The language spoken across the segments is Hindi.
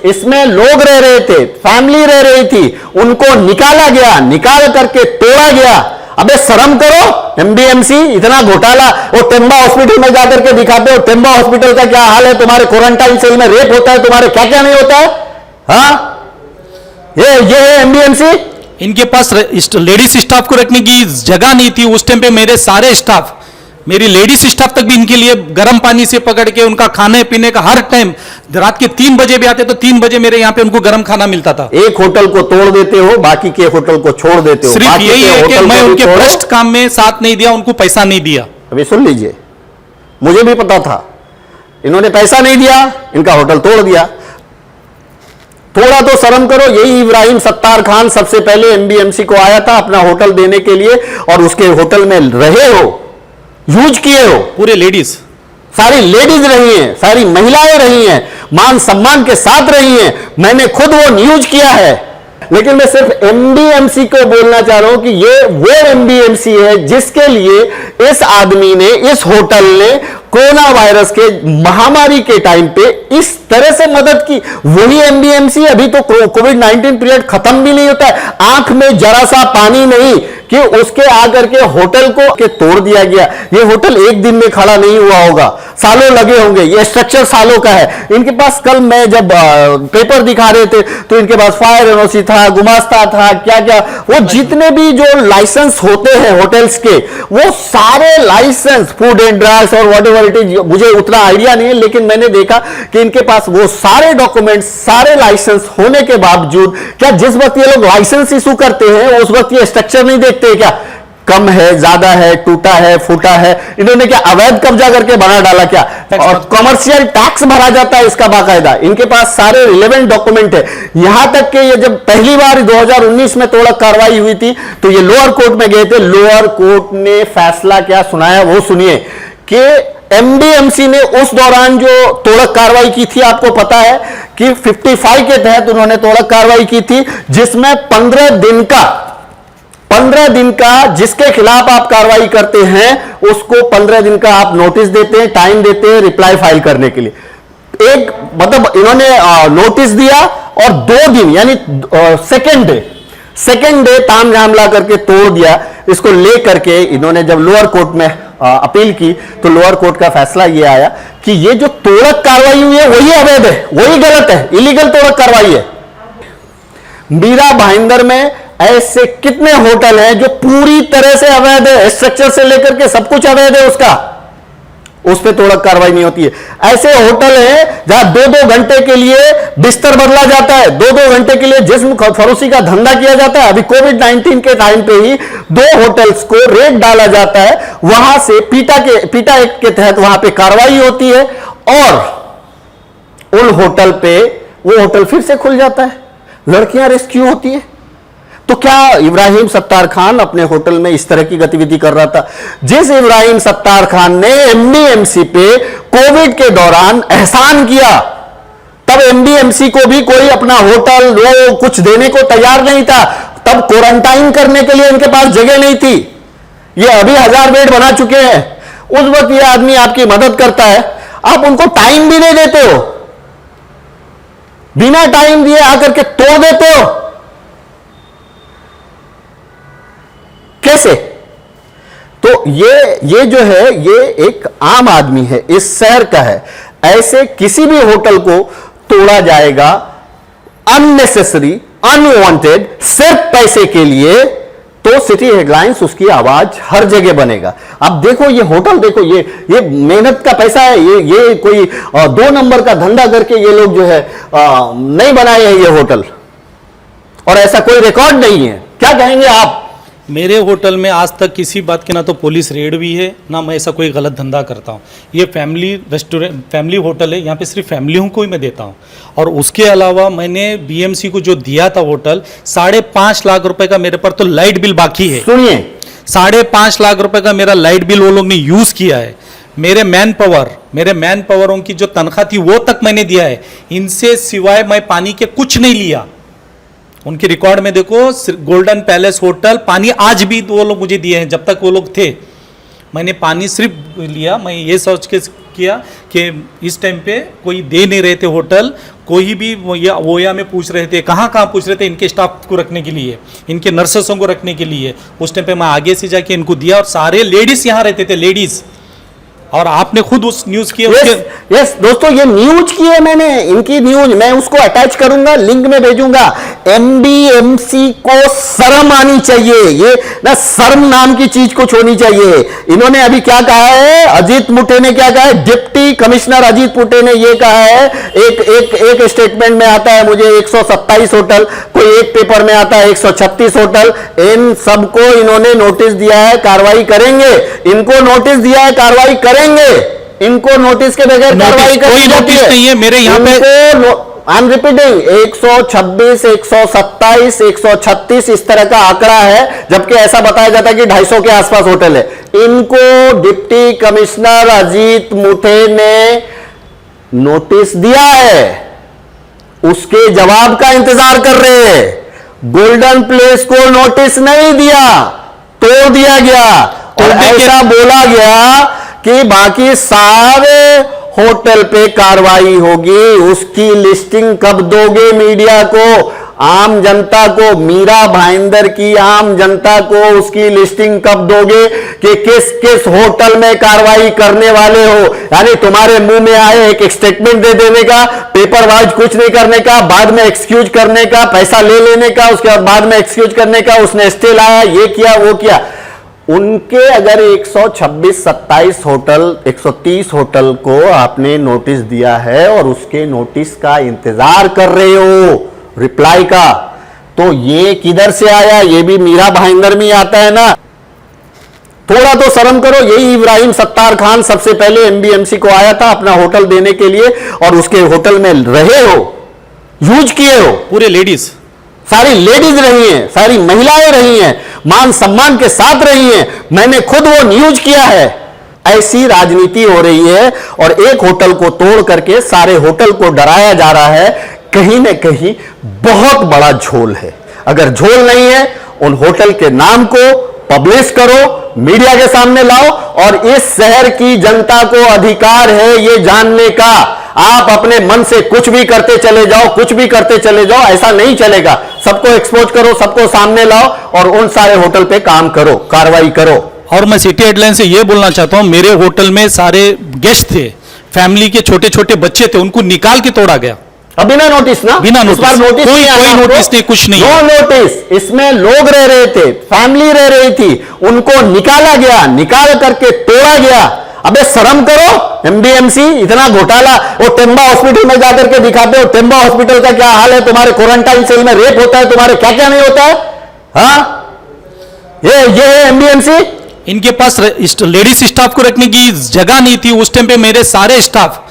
इसमें लोग रह रहे थे, फैमिली रह रही थी, उनको निकाला गया, निकाल करके तोड़ा गया। अबे शर्म करो एमबीएमसी, इतना घोटाला। वो टेम्बा हॉस्पिटल में जाकर के दिखाते हो, टेम्बा हॉस्पिटल का क्या हाल है, तुम्हारे क्वारंटाइन सेल में रेप होता है, तुम्हारे क्या क्या नहीं होता है। हाँ, ये है एमबीएमसी। इनके पास लेडीज स्टाफ को रखने की जगह नहीं थी उस टाइम पे। मेरे सारे स्टाफ, मेरी लेडीज स्टाफ तक भी इनके लिए गर्म पानी से पकड़ के उनका खाने पीने का हर टाइम, रात के 3 बजे भी आते तो 3 बजे मेरे यहाँ पे उनको गर्म खाना मिलता था। एक होटल को तोड़ देते हो, बाकी के होटल को छोड़ देते हो। सिर्फ यही है कि मैं उनके भ्रष्ट काम में साथ नहीं दिया, उनको पैसा नहीं दिया। अभी सुन लीजिए, मुझे भी पता था, इन्होंने पैसा नहीं दिया, इनका होटल तोड़ दिया। थोड़ा तो शर्म करो। यही इब्राहिम सत्तार खान सबसे पहले एमबीएमसी को आया था अपना होटल देने के लिए, और उसके होटल में रहे हो, यूज किए हो। पूरे लेडीज, सारी लेडीज रही हैं, सारी महिलाएं रही हैं, मान सम्मान के साथ रही हैं। मैंने खुद वो यूज किया है। लेकिन मैं सिर्फ एमबीएमसी को बोलना चाह रहा हूं कि ये वो एमबीएमसी है जिसके लिए इस आदमी ने, इस होटल ने कोरोना वायरस के महामारी के टाइम पे इस तरह से मदद की। वही एमबीएमसी अभी तो कोविड-19 पीरियड खत्म भी नहीं होता है, आंख में जरा सा पानी नहीं कि उसके आकर के होटल को के तोड़ दिया गया। ये होटल एक दिन में खड़ा नहीं हुआ होगा, सालों लगे होंगे, ये स्ट्रक्चर सालों का है। इनके पास कल मैं जब पेपर दिखा रहे थे तो इनके पास फायर एनओसी था, गुमास्ता था, क्या क्या, वो जितने भी जो लाइसेंस होते हैं होटल्स के, वो सारे लाइसेंस, फूड एंड ड्रग्स और व्हाटएवर इट इज, मुझे उतना आइडिया नहीं है, लेकिन मैंने देखा कि इनके पास वो सारे डॉक्यूमेंट्स, सारे लाइसेंस होने के बावजूद, क्या जिस वक्त ये लोग लाइसेंस इशू करते हैं उस वक्त ये स्ट्रक्चर नहीं देखते क्या, कम है, ज्यादा है, टूटा है, फूटा है, इन्होंने क्या अवैध कब्जा करके बना डाला क्या, और कमर्शियल टैक्स भरा जाता है इसका बाकायदा। इनके पास सारे रिलेवेंट डॉक्यूमेंट है। यहां तक कि ये जब पहली बार 2019 में तोड़क कार्रवाई हुई थी तो ये लोअर कोर्ट में गए थे। लोअर कोर्ट ने फैसला क्या सुनाया वो सुनिए, कि एमडीएमसी ने उस दौरान जो तोड़क कार्रवाई की थी, आपको पता है कि 55 के तहत उन्होंने तोड़क कार्रवाई की थी, जिसमें 15 दिन का जिसके खिलाफ आप कार्रवाई करते हैं उसको 15 दिन का आप नोटिस देते हैं, टाइम देते हैं रिप्लाई फाइल करने के लिए। एक मतलब इन्होंने नोटिस दिया और 2 दिन यानी सेकेंड डे ताम झाम ला करके तोड़ दिया। इसको लेकर के इन्होंने जब लोअर कोर्ट में अपील की तो लोअर कोर्ट का फैसला यह आया कि ये जो तोड़क कार्रवाई हुई है वही अवैध है, वही गलत है, इलीगल तोड़क कार्रवाई है। मीरा भाईंदर में ऐसे कितने होटल हैं जो पूरी तरह से अवैध है, स्ट्रक्चर से लेकर के सब कुछ अवैध है, उसका उस पर तोड़क कार्रवाई नहीं होती है। ऐसे होटल हैं जहां 2-2 घंटे के लिए बिस्तर बदला जाता है, 2-2 घंटे के लिए जिस्म फरोशी का धंधा किया जाता है। अभी कोविड-19 के टाइम पे ही 2 होटल्स को रेड डाला जाता है, वहां से पीटा एक्ट के तहत वहां पे कार्रवाई होती है और उन होटल पे वो होटल फिर से खुल जाता है, लड़कियां रेस्क्यू होती है। तो क्या इब्राहिम सत्तार खान अपने होटल में इस तरह की गतिविधि कर रहा था? जिस इब्राहिम सत्तार खान ने एमडीएमसी पे कोविड के दौरान एहसान किया, तब एमडीएमसी को भी कोई अपना होटल वो कुछ देने को तैयार नहीं था। तब क्वारंटाइन करने के लिए इनके पास जगह नहीं थी। ये अभी 1000 बेड बना चुके हैं। उस वक्त ये आदमी आपकी मदद करता है, आप उनको टाइम भी नहीं देते हो, बिना टाइम दिए आकर के तोड़ देते हो। कैसे? तो ये जो है ये एक आम आदमी है, इस शहर का है। ऐसे किसी भी होटल को तोड़ा जाएगा अननेसेसरी, अनवांटेड, सिर्फ पैसे के लिए, तो सिटी हेडलाइंस उसकी आवाज हर जगह बनेगा। अब देखो ये होटल, देखो ये मेहनत का पैसा है, ये कोई 2 नंबर का धंधा करके ये लोग जो है नहीं बनाए हैं ये होटल, और ऐसा कोई रिकॉर्ड नहीं है। क्या कहेंगे आप? मेरे होटल में आज तक किसी बात की ना तो पुलिस रेड हुई है, ना मैं ऐसा कोई गलत धंधा करता हूँ। ये फैमिली रेस्टोरेंट, फैमिली होटल है, यहाँ पे सिर्फ फैमिलियों को ही मैं देता हूँ। और उसके अलावा मैंने बीएमसी को जो दिया था होटल, 5.5 लाख रुपए का मेरे पर तो लाइट बिल बाकी है। सुनिए, 5.5 लाख रुपए का मेरा लाइट बिल वो लोग ने यूज किया है। मेरे मैन पावरों की जो तनख्वाह थी वो तक मैंने दिया है। इनसे सिवाय मैं पानी के कुछ नहीं लिया। उनके रिकॉर्ड में देखो, गोल्डन पैलेस होटल पानी आज भी वो लोग मुझे दिए हैं। जब तक वो लोग थे मैंने पानी सिर्फ लिया। मैं ये सोच के किया कि इस टाइम पे कोई दे नहीं रहे थे होटल, कोई भी वोया में पूछ रहे थे, कहाँ कहाँ पूछ रहे थे, इनके स्टाफ को रखने के लिए, इनके नर्सेसों को रखने के लिए। उस टाइम पे मैं आगे से जाके इनको दिया और सारे लेडीज यहाँ रहते थे, लेडीज। और आपने खुद उस न्यूज किया। यस दोस्तों, ये न्यूज की है मैंने, इनकी न्यूज मैं उसको अटैच करूंगा, लिंक में भेजूंगा। एमबीएमसी को शर्म आनी चाहिए, ये ना शर्म नाम की चीज कुछ होनी चाहिए। इन्होंने अभी क्या कहा है, अजीत मुठे ने क्या कहा है, डिप्टी कमिश्नर अजीत मुठे ने ये कहा है, एक स्टेटमेंट में आता है मुझे 127 होटल, कोई एक पेपर में आता है 136 होटल। इन सबको इन्होंने नोटिस दिया है, कार्रवाई करेंगे। इनको नोटिस दिया है, कार्रवाई करेंगे। इनको नोटिस के बगैर कार्रवाई कोई नोटिस नहीं है मेरे यहाँ पे। आई एम रिपीटिंग, 126, 127, 136 इस तरह का आंकड़ा है, जबकि ऐसा बताया जाता है कि 250 के आसपास होटल है। इनको डिप्टी कमिश्नर अजीत मुठे ने नोटिस दिया है, उसके जवाब का इंतजार कर रहे हैं। गोल्डन प्लेस को नोटिस नहीं दिया, तोड़ दिया गया और ऐसा बोला गया कि बाकी सारे होटल पे कार्रवाई होगी। उसकी लिस्टिंग कब दोगे मीडिया को, आम जनता को, मीरा भाईंदर की आम जनता को उसकी लिस्टिंग कब दोगे कि किस किस होटल में कार्रवाई करने वाले हो? यानी तुम्हारे मुंह में आए एक स्टेटमेंट दे देने का, पेपर वाइज कुछ नहीं करने का, बाद में एक्सक्यूज करने का, पैसा ले लेने का, उसके बाद में एक्सक्यूज करने का, उसने स्टे लाया, ये किया वो किया। उनके अगर 126, 27 होटल, 130 होटल को आपने नोटिस दिया है और उसके नोटिस का इंतजार कर रहे हो रिप्लाई का, तो ये किधर से आया? ये भी मीरा भाईंदर में आता है ना। थोड़ा तो शर्म करो। यही इब्राहिम सत्तार खान सबसे पहले एमबीएमसी को आया था अपना होटल देने के लिए, और उसके होटल में रहे हो, यूज किए हो। पूरे लेडीज, सारी लेडीज रही हैं, सारी महिलाएं रही हैं, मान सम्मान के साथ रही हैं। मैंने खुद वो न्यूज किया है। ऐसी राजनीति हो रही है और एक होटल को तोड़ करके सारे होटल को डराया जा रहा है। कहीं ना कहीं बहुत बड़ा झोल है। अगर झोल नहीं है, उन होटल के नाम को पब्लिश करो, मीडिया के सामने लाओ, और इस शहर की जनता को अधिकार है ये जानने का। आप अपने मन से कुछ भी करते चले जाओ, कुछ भी करते चले जाओ, ऐसा नहीं चलेगा। सबको एक्सपोज करो, सबको सामने लाओ और उन सारे होटल पे काम करो, कार्रवाई करो। और मैं सिटी हेडलाइन से यह बोलना चाहता हूं, मेरे होटल में सारे गेस्ट थे, फैमिली के छोटे छोटे बच्चे थे, उनको निकाल के तोड़ा गया। अब बिना नोटिस ना, बिना नोटिस, कोई नोटिस नहीं, कुछ नहीं, नो नोटिस। इसमें लोग रह रहे थे, फैमिली रह रही थी, उनको निकाला गया, निकाल करके तोड़ा गया। अबे शर्म करो एमबीएमसी, इतना घोटाला। वो टेम्बा हॉस्पिटल में जाकर के दिखाते हो, टेम्बा हॉस्पिटल का क्या हाल है, तुम्हारे क्वारंटाइन सेल में रेप होता है, तुम्हारे क्या क्या नहीं होता है। हाँ, ये है एमबीएमसी। इनके पास लेडीज स्टाफ को रखने की जगह नहीं थी। उस टाइम पे मेरे सारे स्टाफ,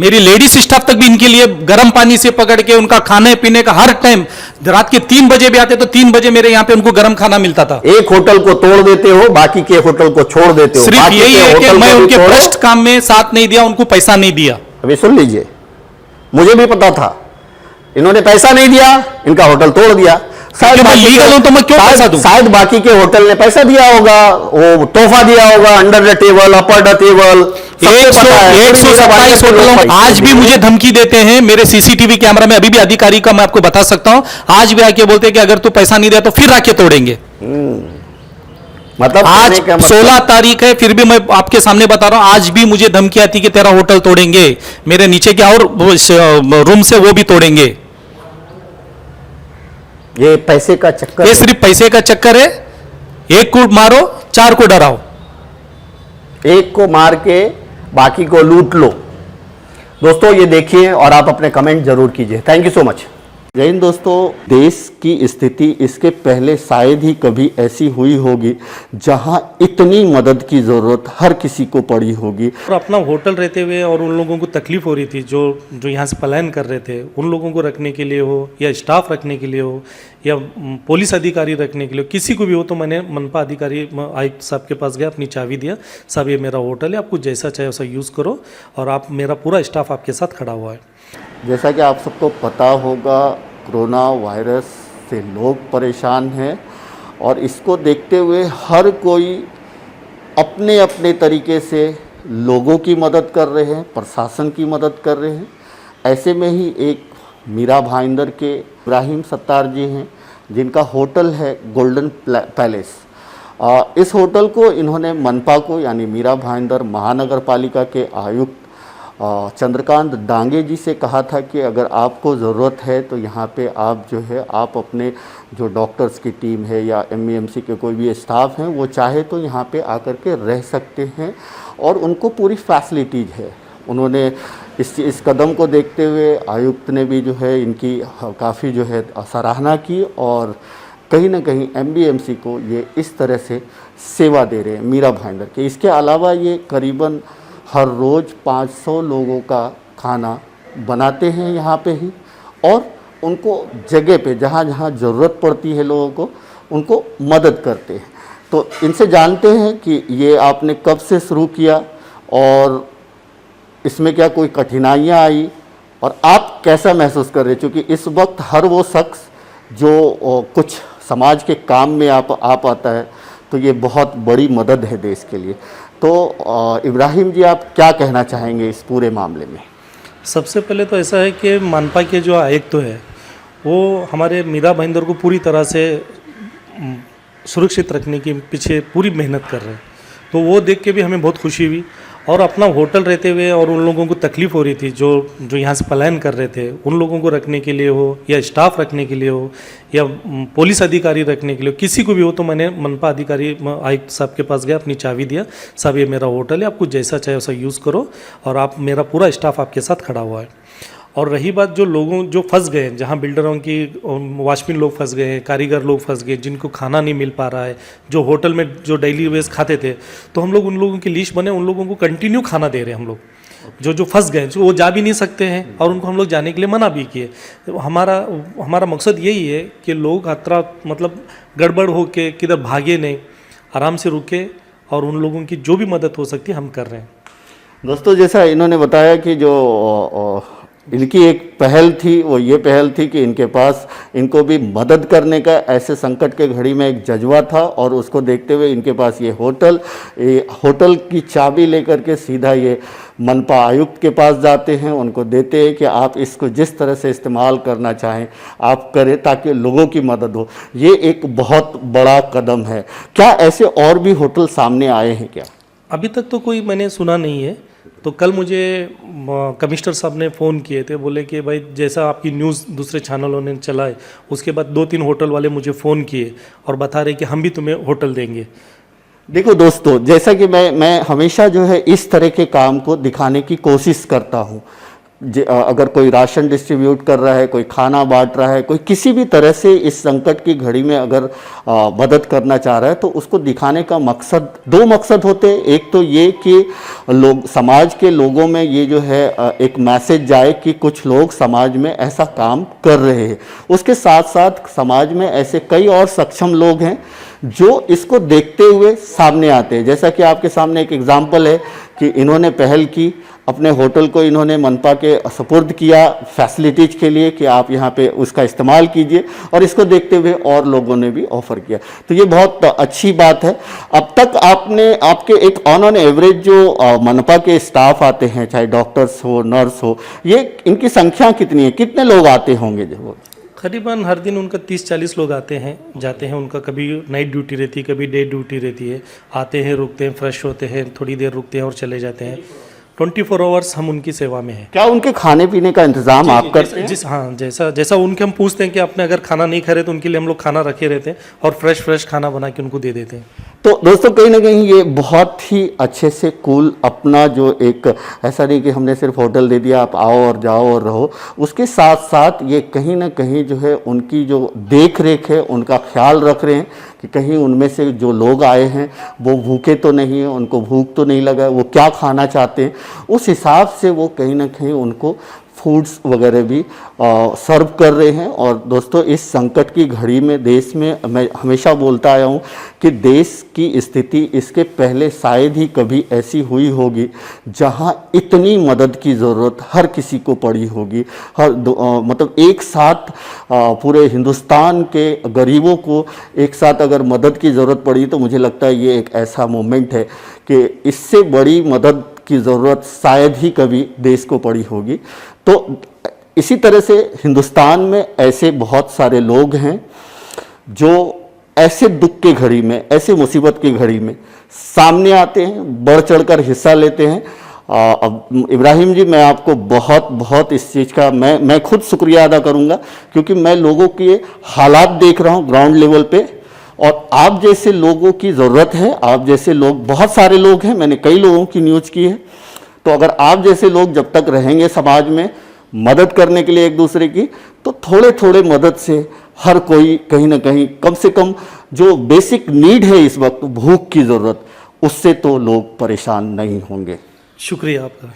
मेरी लेडीज स्टाफ तक भी इनके लिए गर्म पानी से पकड़ के उनका खाने पीने का हर टाइम, रात के 3 बजे भी आते तो 3 बजे मेरे यहाँ पे उनको गर्म खाना मिलता था। एक होटल को तोड़ देते हो, बाकी के होटल को छोड़ देते हो। सिर्फ यही है कि मैं उनके फर्स्ट काम में साथ नहीं दिया, उनको पैसा नहीं दिया। अभी सुन लीजिए, मुझे भी पता था इन्होंने पैसा नहीं दिया, इनका होटल तोड़ दिया। शायद लीगल हूं तो मैं क्यों पैसा दूं? शायद बाकी के होटल ने पैसा दिया होगा, वो तोहफा दिया होगा, under the table, upper the table. 127 होटलों आज भी मुझे धमकी देते हैं। मेरे सीसीटीवी कैमरा में अभी भी अधिकारी का मैं आपको बता सकता हूं, आज भी आके बोलते हैं कि अगर तू पैसा नहीं दिया तो फिर आके तोड़ेंगे। मतलब आज 16 तारीख है, फिर भी मैं आपके सामने बता रहा हूं, आज भी मुझे धमकी आती कि तेरा होटल तोड़ेंगे, मेरे नीचे के और रूम से वो भी तोड़ेंगे। ये पैसे का चक्कर, ये सिर्फ पैसे का चक्कर है। एक को मारो, 4 को डराओ। एक को मार के बाकी को लूट लो। दोस्तों ये देखिए और आप अपने कमेंट जरूर कीजिए। Thank you so much. जय हिंद दोस्तों। देश की स्थिति इसके पहले शायद ही कभी ऐसी हुई होगी जहां इतनी मदद की जरूरत हर किसी को पड़ी होगी। और अपना होटल रहते हुए और उन लोगों को तकलीफ हो रही थी जो यहाँ से पलायन कर रहे थे, उन लोगों को रखने के लिए हो या स्टाफ रखने के लिए हो या पुलिस अधिकारी रखने के लिए, किसी को भी हो, तो मैंने मनपा अधिकारी आयुक्त साहब के पास गया, अपनी चाबी दिया, साहब ये मेरा होटल है, आपको जैसा चाहे वैसा यूज़ करो और आप, मेरा पूरा स्टाफ आपके साथ खड़ा हुआ है। जैसा कि आप सबको पता होगा, कोरोना वायरस से लोग परेशान हैं और इसको देखते हुए हर कोई अपने अपने तरीके से लोगों की मदद कर रहे हैं, प्रशासन की मदद कर रहे हैं। ऐसे में ही एक मीरा भाईंदर के इब्राहिम सत्तार जी हैं, जिनका होटल है गोल्डन पैलेस। इस होटल को इन्होंने मनपा को यानी मीरा भाईंदर महानगर पालिका के आयुक्त चंद्रकांत डांगे जी से कहा था कि अगर आपको ज़रूरत है तो यहाँ पे आप जो है आप अपने जो डॉक्टर्स की टीम है या एमईएमसी के कोई भी स्टाफ हैं वो चाहे तो यहाँ पे आकर के रह सकते हैं और उनको पूरी फैसिलिटीज़ है। उन्होंने इस कदम को देखते हुए आयुक्त ने भी जो है इनकी काफ़ी जो है सराहना की और कहीं ना कहीं एमबीएमसी को ये इस तरह से सेवा दे रहे हैं मीरा भाईंदर के। इसके अलावा ये करीबन हर रोज़ 500 लोगों का खाना बनाते हैं यहाँ पे ही और उनको जगह पे जहाँ जहाँ ज़रूरत पड़ती है लोगों को उनको मदद करते हैं। तो इनसे जानते हैं कि ये आपने कब से शुरू किया और इसमें क्या कोई कठिनाइयाँ आई और आप कैसा महसूस कर रहे हैं, क्योंकि इस वक्त हर वो शख्स जो कुछ समाज के काम में आ पाता है तो ये बहुत बड़ी मदद है देश के लिए। तो इब्राहिम जी, आप क्या कहना चाहेंगे इस पूरे मामले में? सबसे पहले तो ऐसा है कि मनपा के जो आयुक्त है वो हमारे मीरा भाईंदर को पूरी तरह से सुरक्षित रखने के पीछे पूरी मेहनत कर रहे हैं, तो वो देख के भी हमें बहुत खुशी हुई। और अपना होटल रहते हुए और उन लोगों को तकलीफ़ हो रही थी जो यहाँ से पलायन कर रहे थे, उन लोगों को रखने के लिए हो या स्टाफ रखने के लिए हो या पुलिस अधिकारी रखने के लिए हो, किसी को भी हो, तो मैंने मनपा अधिकारी आयुक्त साहब के पास गया, अपनी चाबी दिया, साहब ये मेरा होटल है, आपको जैसा चाहे वैसा यूज़ करो और आप मेरा पूरा स्टाफ आपके साथ खड़ा हुआ है। और रही बात जो लोगों जो फंस गए हैं, जहाँ बिल्डरों की वॉचमैन लोग फंस गए हैं, कारीगर लोग फंस गए, जिनको खाना नहीं मिल पा रहा है, जो होटल में जो डेली वेज खाते थे, तो हम लोग उन लोगों की लिस्ट बने, उन लोगों को कंटिन्यू खाना दे रहे हैं हम लोग। जो फंस गए जो वो जा भी नहीं सकते हैं और उनको हम लोग जाने के लिए मना भी किए। तो हमारा मकसद यही है कि लोग खतरा मतलब गड़बड़ हो के किधर भागे नहीं, आराम से रुके और उन लोगों की जो भी मदद हो सकती है हम कर रहे हैं। दोस्तों, जैसा इन्होंने बताया कि जो इनकी एक पहल थी वो ये पहल थी कि इनके पास इनको भी मदद करने का ऐसे संकट के घड़ी में एक जज्बा था और उसको देखते हुए इनके पास ये होटल की चाबी लेकर के सीधा ये मनपा आयुक्त के पास जाते हैं, उनको देते हैं कि आप इसको जिस तरह से इस्तेमाल करना चाहें आप करें ताकि लोगों की मदद हो। ये एक बहुत बड़ा कदम है। क्या ऐसे और भी होटल सामने आए हैं क्या? अभी तक तो कोई मैंने सुना नहीं है। तो कल मुझे कमिश्नर साहब ने फ़ोन किए थे, बोले कि भाई जैसा आपकी न्यूज़ दूसरे चैनलों ने चलाए, उसके बाद 2-3 होटल वाले मुझे फ़ोन किए और बता रहे कि हम भी तुम्हें होटल देंगे। देखो दोस्तों, जैसा कि मैं हमेशा जो है इस तरह के काम को दिखाने की कोशिश करता हूँ। अगर कोई राशन डिस्ट्रीब्यूट कर रहा है, कोई खाना बांट रहा है, कोई किसी भी तरह से इस संकट की घड़ी में अगर मदद करना चाह रहा है तो उसको दिखाने का मकसद, 2 मकसद होते हैं। एक तो ये कि लोग, समाज के लोगों में ये जो है एक मैसेज जाए कि कुछ लोग समाज में ऐसा काम कर रहे हैं। उसके साथ साथ समाज में ऐसे कई और सक्षम लोग हैं जो इसको देखते हुए सामने आते हैं। जैसा कि आपके सामने एक एग्जाम्पल है कि इन्होंने पहल की, अपने होटल को इन्होंने मनपा के सुपुर्द किया फैसिलिटीज़ के लिए कि आप यहाँ पे उसका इस्तेमाल कीजिए, और इसको देखते हुए और लोगों ने भी ऑफ़र किया। तो ये बहुत अच्छी बात है। अब तक आपके एक ऑन एवरेज जो मनपा के स्टाफ आते हैं, चाहे डॉक्टर्स हो, नर्स हो, ये इनकी संख्या कितनी है? कितने लोग आते होंगे? जो करीबन हर दिन उनका 30-40 लोग आते हैं जाते हैं। उनका कभी नाइट ड्यूटी रहती है, कभी डे ड्यूटी रहती है। आते हैं, रुकते हैं, फ्रेश होते हैं, थोड़ी देर रुकते हैं और चले जाते हैं। 24 आवर्स हम उनकी सेवा में हैं। क्या उनके खाने पीने का इंतजाम आप करते हैं? हाँ, जैसा उनके हम पूछते हैं कि आपने अगर खाना नहीं खा रहे तो उनके लिए हम लोग खाना रखे रहते हैं और फ्रेश खाना बना के उनको दे देते हैं। तो दोस्तों, कहीं ना कहीं ये बहुत ही अच्छे से कूल, अपना जो एक, ऐसा नहीं कि हमने सिर्फ होटल दे दिया आप आओ और जाओ और रहो, उसके साथ साथ ये कहीं ना कहीं जो है उनकी जो देख रेख है उनका ख्याल रख रहे हैं कि कहीं उनमें से जो लोग आए हैं वो भूखे तो नहीं है, उनको भूख तो नहीं लगा, वो क्या खाना चाहते हैं, उस हिसाब से वो कहीं ना कहीं उनको फूड्स वगैरह भी सर्व कर रहे हैं। और दोस्तों, इस संकट की घड़ी में देश में, मैं हमेशा बोलता आया हूँ कि देश की स्थिति इसके पहले शायद ही कभी ऐसी हुई होगी जहाँ इतनी मदद की ज़रूरत हर किसी को पड़ी होगी। मतलब एक साथ पूरे हिंदुस्तान के गरीबों को एक साथ अगर मदद की ज़रूरत पड़ी तो मुझे लगता है ये एक ऐसा मोमेंट है कि इससे बड़ी मदद की ज़रूरत शायद ही कभी देश को पड़ी होगी। तो इसी तरह से हिंदुस्तान में ऐसे बहुत सारे लोग हैं जो ऐसे दुख के घड़ी में, ऐसे मुसीबत की घड़ी में सामने आते हैं, बढ़ चढ़कर हिस्सा लेते हैं। अब इब्राहिम जी, मैं आपको बहुत बहुत इस चीज़ का मैं खुद शुक्रिया अदा करूंगा, क्योंकि मैं लोगों के हालात देख रहा हूं ग्राउंड लेवल पे, और आप जैसे लोगों की ज़रूरत है। आप जैसे लोग, बहुत सारे लोग हैं, मैंने कई लोगों की न्यूज़ की है, तो अगर आप जैसे लोग जब तक रहेंगे समाज में मदद करने के लिए एक दूसरे की, तो थोड़े थोड़े मदद से हर कोई कहीं ना कहीं, कम से कम जो बेसिक नीड है इस वक्त, भूख की ज़रूरत, उससे तो लोग परेशान नहीं होंगे। शुक्रिया आपका।